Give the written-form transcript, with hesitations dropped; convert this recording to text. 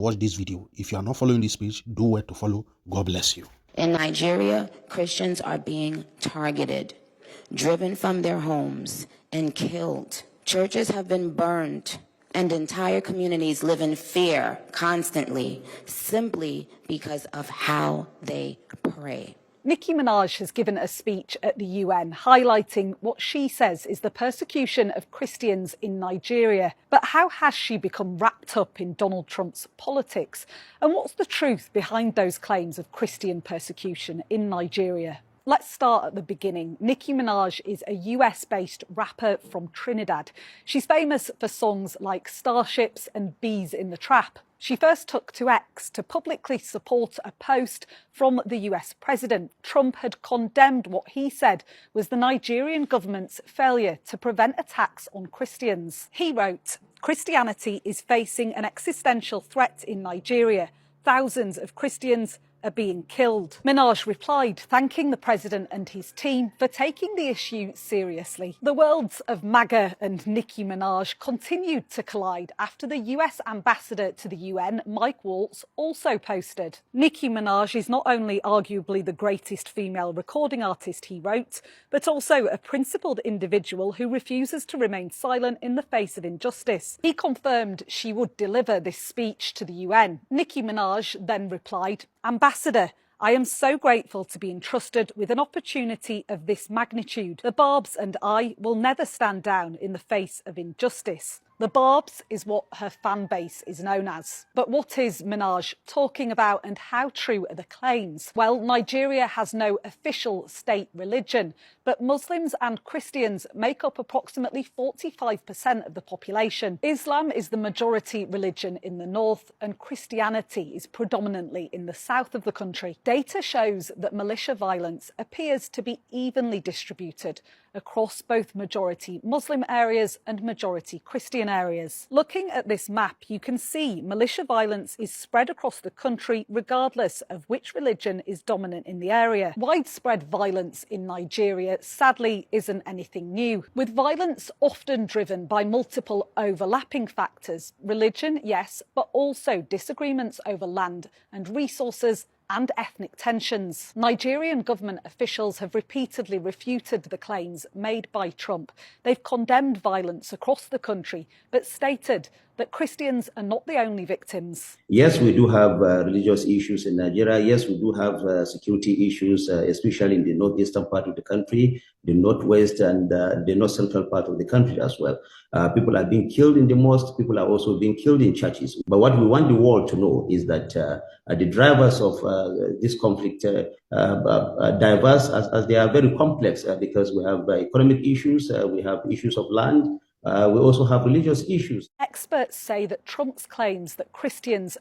Watch this video. If you are not following this page, do where to follow. God bless you. In Nigeria, Christians are being targeted, driven from their homes, and killed. Churches have been burned, and entire communities live in fear constantly, simply because of how they pray. Nicki Minaj has given a speech at the UN highlighting what she says is the persecution of Christians in Nigeria. But how has she become wrapped up in Donald Trump's politics? And what's the truth behind those claims of Christian persecution in Nigeria? Let's start at the beginning. Nicki Minaj is a US-based rapper from Trinidad. She's famous for songs like Starships and Bees in the Trap. She first took to X to publicly support a post from the US president. Trump had condemned what he said was the Nigerian government's failure to prevent attacks on Christians. He wrote, "Christianity is facing an existential threat in Nigeria. Thousands of Christians are being killed." Minaj replied, thanking the president and his team for taking the issue seriously. The worlds of MAGA and Nicki Minaj continued to collide after the US ambassador to the UN, Mike Waltz, also posted. Nicki Minaj is not only arguably the greatest female recording artist, he wrote, but also a principled individual who refuses to remain silent in the face of injustice. He confirmed she would deliver this speech to the UN. Nicki Minaj then replied, "Ambassador, I am so grateful to be entrusted with an opportunity of this magnitude. The Barbs and I will never stand down in the face of injustice." The Barbs is what her fan base is known as. But what is Minaj talking about and how true are the claims? Well, Nigeria has no official state religion, but Muslims and Christians make up approximately 45% of the population. Islam is the majority religion in the north and Christianity is predominantly in the south of the country. Data shows that militia violence appears to be evenly distributed across both majority Muslim areas and majority Christian areas. Looking at this map, you can see militia violence is spread across the country regardless of which religion is dominant in the area. Widespread violence in Nigeria sadly isn't anything new, with violence often driven by multiple overlapping factors. Religion, yes, but also disagreements over land and resources and ethnic tensions. Nigerian government officials have repeatedly refuted the claims made by Trump. They've condemned violence across the country, but stated that Christians are not the only victims. Yes, we do have religious issues in Nigeria. Yes, we do have security issues, especially in the northeastern part of the country, the northwest and the north central part of the country as well. People are being killed in the mosques. People are also being killed in churches. But what we want the world to know is that the drivers of this conflict are diverse as they are very complex because we have economic issues, we have issues of land, we also have religious issues. Experts say that Trump's claims that Christians